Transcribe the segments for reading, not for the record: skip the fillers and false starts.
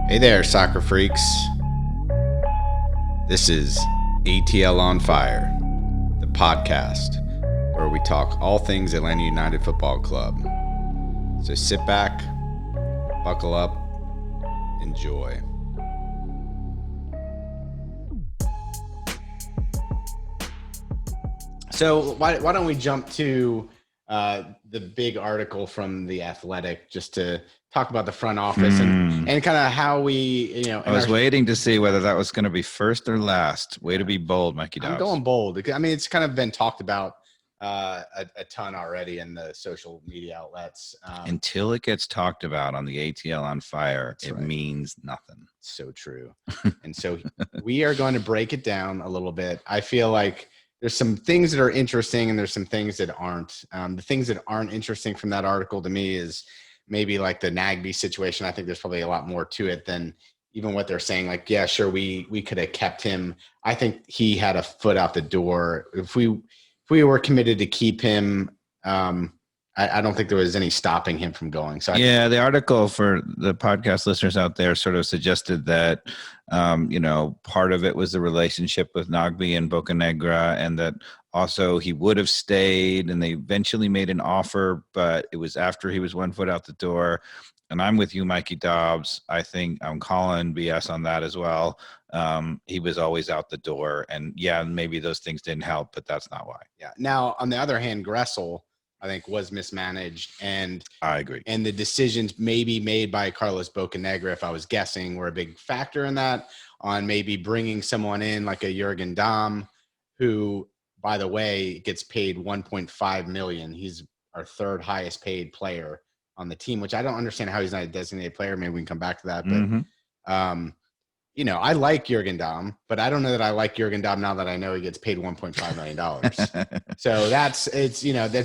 Hey there, soccer freaks. This is ATL on Fire, the podcast where we talk all things Atlanta United Football Club. So sit back, buckle up, enjoy. So why don't we jump to the big article from The Athletic just to talk about the front office and kind of how we, I was waiting to see whether that was going to be first or last. Way to be bold, Mikey Dobbs. I'm going bold. I mean, it's kind of been talked about a ton already in the social media outlets. Until it gets talked about on the ATL on Fire, it means nothing. So true. And so we are going to break it down a little bit. I feel like there's some things that are interesting and there's some things that aren't. The things that aren't interesting from that article to me is maybe like the Nagby situation. I think there's probably a lot more to it than even what they're saying. Like, yeah, sure, we could have kept him. I think he had a foot out the door. If we were committed to keep him, I don't think there was any stopping him from going. So the article for the podcast listeners out there sort of suggested that, part of it was the relationship with Nagby and Bocanegra, and that also he would have stayed, and they eventually made an offer, but it was after he was 1 foot out the door. And I'm with you, Mikey Dobbs. I think I'm calling BS on that as well. He was always out the door, and maybe those things didn't help, but that's not why. Yeah. Now, on the other hand, Gressel, I think, was mismanaged, and I agree. And the decisions maybe made by Carlos Bocanegra, if I was guessing, were a big factor in that, on maybe bringing someone in like a Jürgen Damm, who, by the way, gets paid $1.5 million. He's our third highest paid player on the team, which I don't understand how he's not a designated player. Maybe we can come back to that. But, I like Jürgen Damm, but I don't know that I like Jürgen Damm now that I know he gets paid $1.5 million. So that's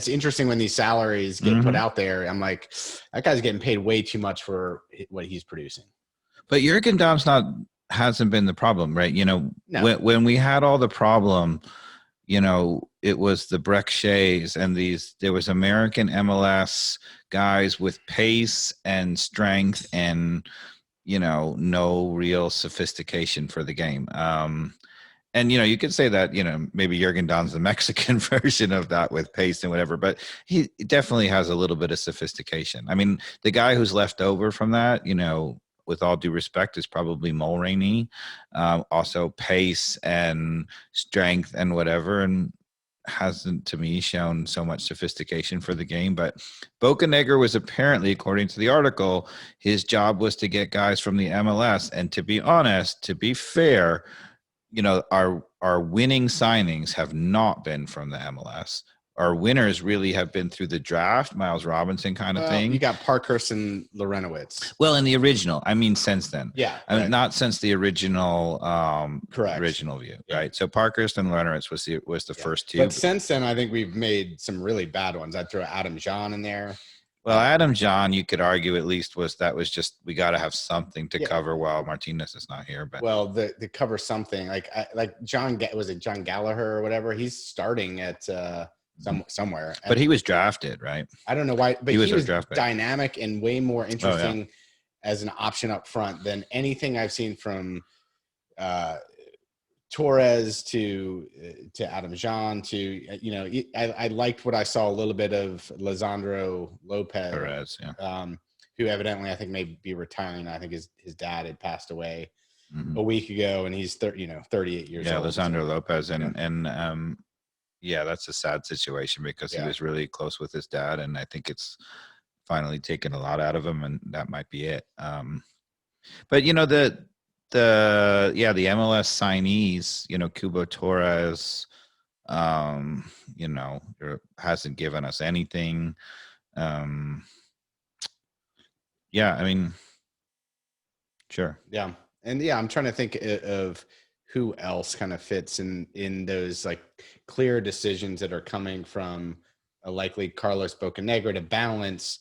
interesting when these salaries get put out there. I'm like, that guy's getting paid way too much for what he's producing. But Jürgen Damm hasn't been the problem, right? No. When we had all the problem, it was the Breck Shays and there was American MLS guys with pace and strength and, no real sophistication for the game. And, you could say that, maybe Jürgen Damm's the Mexican version of that with pace and whatever, but he definitely has a little bit of sophistication. I mean, the guy who's left over from that, with all due respect, is probably Mulroney. Also pace and strength and whatever, and hasn't, to me, shown so much sophistication for the game. But Bocanegra was apparently, according to the article, his job was to get guys from the MLS. And to be honest, to be fair, our winning signings have not been from the MLS. Our winners really have been through the draft, Miles Robinson kind of thing. You got Parkhurst and Lorenowitz. Well, in the original, I mean, since then. Yeah. I mean, not since the original correct. Original view, right? So Parkhurst and Lorenowitz was the first two. But since then, I think we've made some really bad ones. I'd throw Adam Jean in there. Well, Adam Jean, you could argue at least was just we got to have something to cover while Martinez is not here. But the cover something like John, was it John Gallagher or whatever? He's starting at somewhere. But he was drafted, right? I don't know why, but he was dynamic and way more interesting as an option up front than anything I've seen from Torres to Adam Jean to, I liked what I saw a little bit of Lisandro Lopez, Perez, who evidently I think may be retiring. I think his dad had passed away a week ago, and he's 38 years old. Yeah, Lisandro Lopez, and that's a sad situation because he was really close with his dad, and I think it's finally taken a lot out of him, and that might be it. But the MLS signees, Cubo Torres, hasn't given us anything. I mean, sure. Yeah. And I'm trying to think of who else kind of fits in those like clear decisions that are coming from a likely Carlos Bocanegra to balance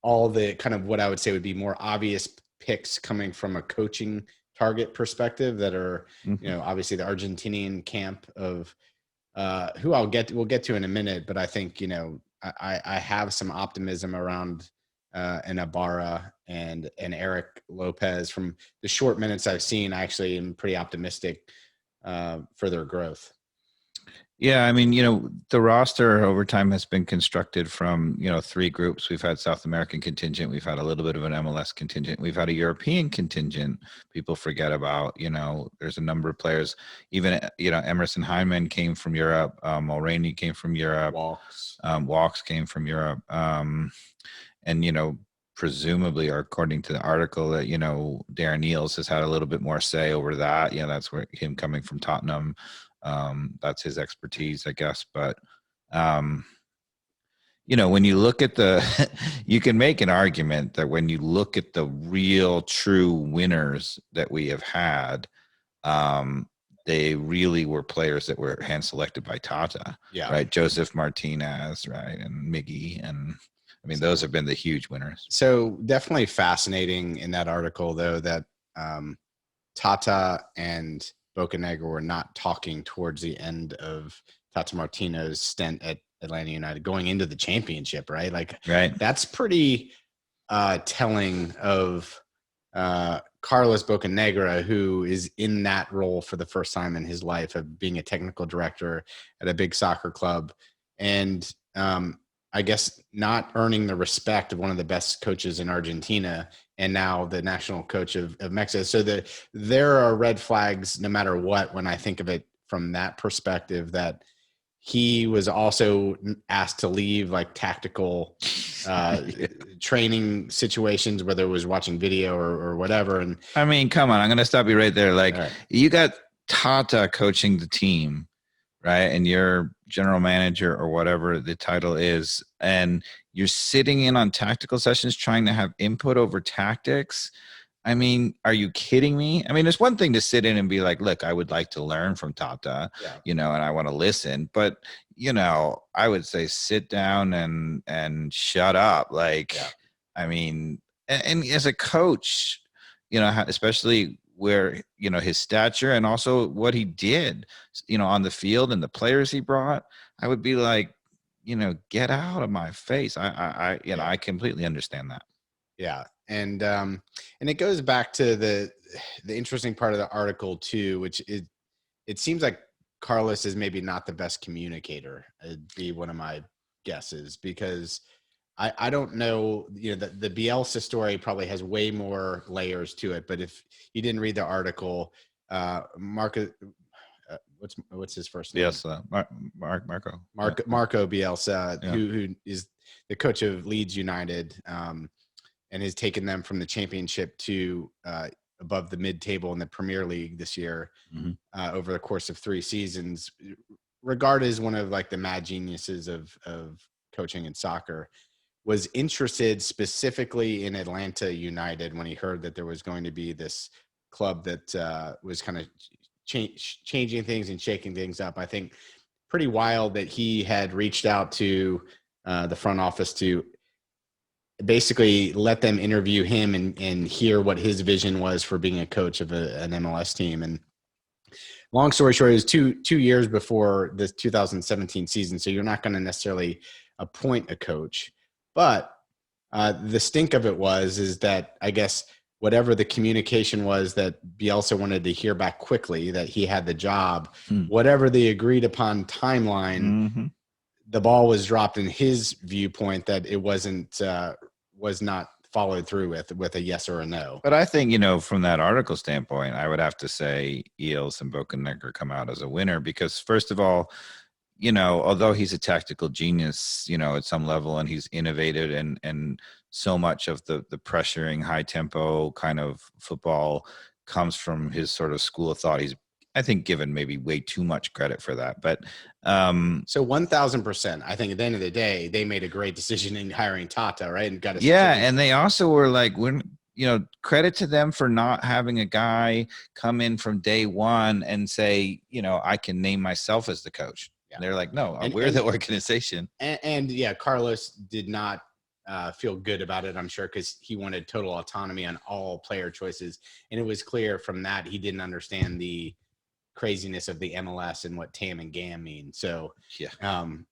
all the kind of what I would say would be more obvious picks coming from a coaching target perspective that are, obviously the Argentinian camp of who we'll get to in a minute. But I think, I have some optimism around and Ibarra and Eric Lopez. From the short minutes I've seen, I actually am pretty optimistic for their growth. Yeah, I mean, the roster over time has been constructed from, 3 groups. We've had South American contingent. We've had a little bit of an MLS contingent. We've had a European contingent. People forget about, there's a number of players. Even, Emerson Hyndman came from Europe. Mulroney came from Europe. Walks came from Europe. And, presumably, or according to the article, that, Darren Eales has had a little bit more say over that. That's where him coming from Tottenham. That's his expertise, I guess. But when you look at you can make an argument that when you look at the real true winners that we have had, they really were players that were hand selected by Tata, right? Joseph Martinez, right, and Miggy, and I mean, those have been the huge winners. So definitely fascinating in that article, though, that Tata and Bocanegra were not talking towards the end of Tata Martino's stint at Atlanta United going into the championship, right? That's pretty telling of Carlos Bocanegra, who is in that role for the first time in his life of being a technical director at a big soccer club. And I guess not earning the respect of one of the best coaches in Argentina and now the national coach of Mexico. So there are red flags no matter what when I think of it from that perspective, that he was also asked to leave like tactical training situations, whether it was watching video or whatever. And I mean, come on, I'm going to stop you right there. You got Tata coaching the team, right? And you're general manager or whatever the title is, and you're sitting in on tactical sessions trying to have input over tactics. I mean, are you kidding me? I mean, it's one thing to sit in and be like, look, I would like to learn from Tata, and I want to listen, but I would say sit down and shut up. I mean, and as a coach, especially where, his stature and also what he did, on the field and the players he brought, I would be like, get out of my face. I completely understand that. Yeah. And it goes back to the interesting part of the article too, which it seems like Carlos is maybe not the best communicator. It'd be one of my guesses, because I don't know, the Bielsa story probably has way more layers to it. But if you didn't read the article, Marco, what's his first name? Bielsa, Marco Bielsa, who is the coach of Leeds United, and has taken them from the championship to above the mid-table in the Premier League this year, over the course of 3 seasons, regarded as one of like the mad geniuses of coaching in soccer. Was interested specifically in Atlanta United when he heard that there was going to be this club that was kind of changing things and shaking things up. I think pretty wild that he had reached out to the front office to basically let them interview him and hear what his vision was for being a coach of an MLS team. And long story short, it was two years before the 2017 season. So you're not going to necessarily appoint a coach. But the stink of it is that I guess whatever the communication was that Bielsa wanted to hear back quickly, that he had the job, whatever the agreed upon timeline, the ball was dropped in his viewpoint that it was not followed through with a yes or a no. But I think, from that article standpoint, I would have to say Eales and Bocanegra come out as a winner because, first of all, although he's a tactical genius, at some level, and he's innovated and so much of the pressuring, high tempo kind of football comes from his sort of school of thought. He's, I think, given maybe way too much credit for that. But so 1,000%, I think at the end of the day, they made a great decision in hiring Tata, right? And got us. Yeah. And they also were like, credit to them for not having a guy come in from day one and say, I can name myself as the coach. Yeah. They're like, no, we're the organization. And Carlos did not feel good about it, I'm sure, because he wanted total autonomy on all player choices. And it was clear from that he didn't understand the craziness of the MLS and what TAM and GAM mean. So, and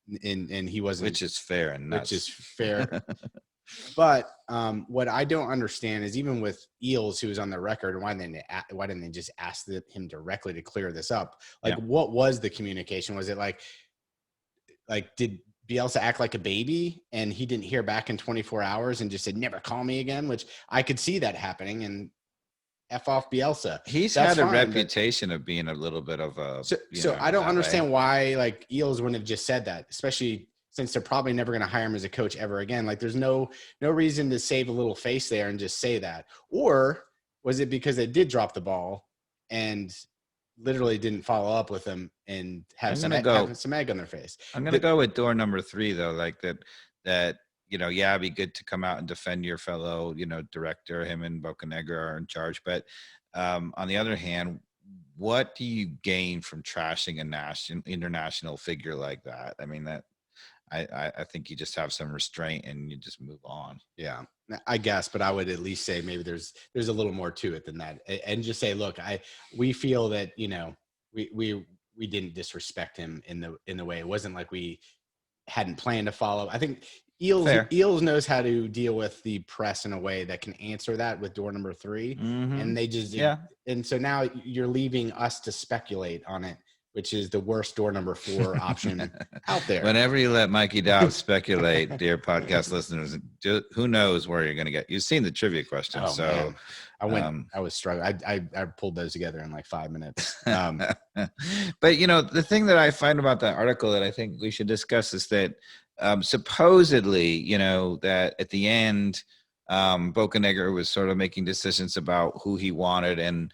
he wasn't. Which is fair and nuts. Which is fair. But what I don't understand is even with Eales, who was on the record, why didn't they just ask him directly to clear this up? Like, what was the communication? Was it like did Beilsa act like a baby and he didn't hear back in 24 hours and just said, never call me again, which I could see that happening, and F off Beilsa. He's had a reputation of being a little bit of a. So I don't understand why like Eales wouldn't have just said that, especially since they're probably never going to hire him as a coach ever again. Like there's no reason to save a little face there and just say that. Or was it because they did drop the ball and literally didn't follow up with them and have some egg on their face? I'm going to go with door number 3 though. Like that, it'd be good to come out and defend your fellow, director. Him and Bocanegra are in charge. But on the other hand, what do you gain from trashing a international figure like that? I mean, that I think you just have some restraint and you just move on. Yeah, I guess, but I would at least say maybe there's a little more to it than that, and just say, look, we feel that we didn't disrespect him in the way. It wasn't like we hadn't planned to follow. I think Eales knows how to deal with the press in a way that can answer that with door number 3. Mm-hmm. And they just, and so now you're leaving us to speculate on it, which is the worst door number 4 option out there. Whenever you let Mikey Dobbs speculate, dear podcast listeners, who knows where you're going to get. You've seen the trivia question. So man. I was struggling. I pulled those together in like 5 minutes. But, the thing that I find about that article that I think we should discuss is that supposedly, that at the end, Bocanegra was sort of making decisions about who he wanted and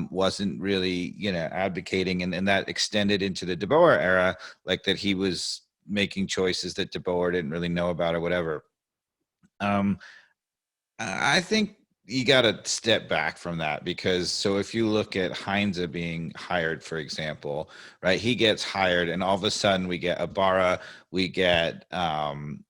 wasn't really, advocating. And that extended into the DeBoer era, like that he was making choices that DeBoer didn't really know about or whatever. I think you got to step back from that because so if you look at Heinze being hired, for example, right, he gets hired and all of a sudden we get Ibarra, we get Alan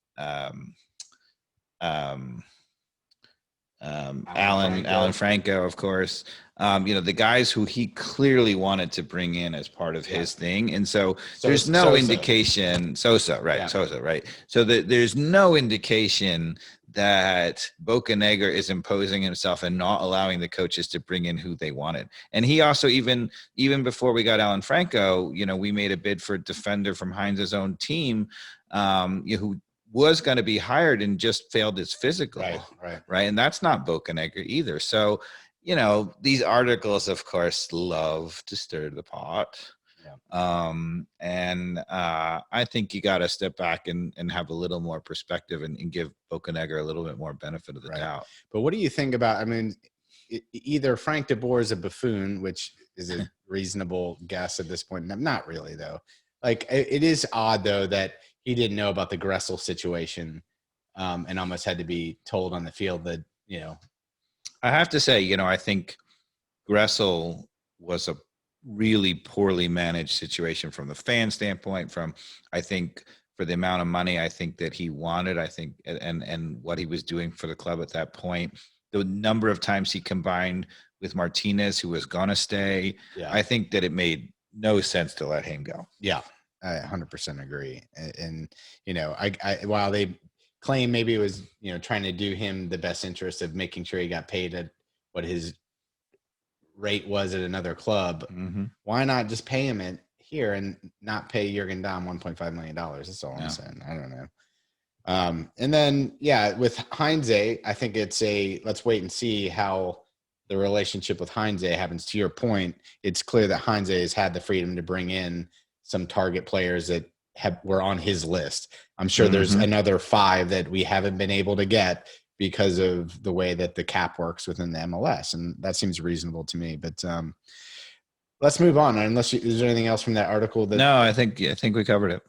Franco, of course, the guys who he clearly wanted to bring in as part of his thing. And so there's no indication Sosa, right. Yeah. Sosa, right. So there's no indication that Bocanegra is imposing himself and not allowing the coaches to bring in who they wanted. And he also, even before we got Alan Franco, we made a bid for a defender from Heinze's own team, who was going to be hired and just failed his physical. Right. And that's not Bocanegra either. So, these articles, of course, love to stir the pot. And I think you got to step back and have a little more perspective and give Bocanegra a little bit more benefit of the doubt. But what do you think about, either Frank DeBoer is a buffoon, which is a reasonable guess at this point. Not really though. Like it is odd though, that he didn't know about the Gressel situation and almost had to be told on the field that, I have to say, I think Gressel was a really poorly managed situation from the fan standpoint, I think for the amount of money I think that he wanted, and what he was doing for the club at that point, the number of times he combined with Martinez, who was going to stay, I think that it made no sense to let him go. Yeah, I 100% agree. And I while they claim maybe it was, trying to do him the best interest of making sure he got paid at what his rate was at another club. Mm-hmm. Why not just pay him it here and not pay Jürgen Damm $1.5 million? That's all I'm saying. I don't know. And then, with Heinze, I think it's let's wait and see how the relationship with Heinze happens. To your point, it's clear that Heinze has had the freedom to bring in some target players that were on his list. I'm sure there's another 5 that we haven't been able to get because of the way that the cap works within the MLS. And that seems reasonable to me, but let's move on. Unless is there anything else from that article? No, I think we covered it.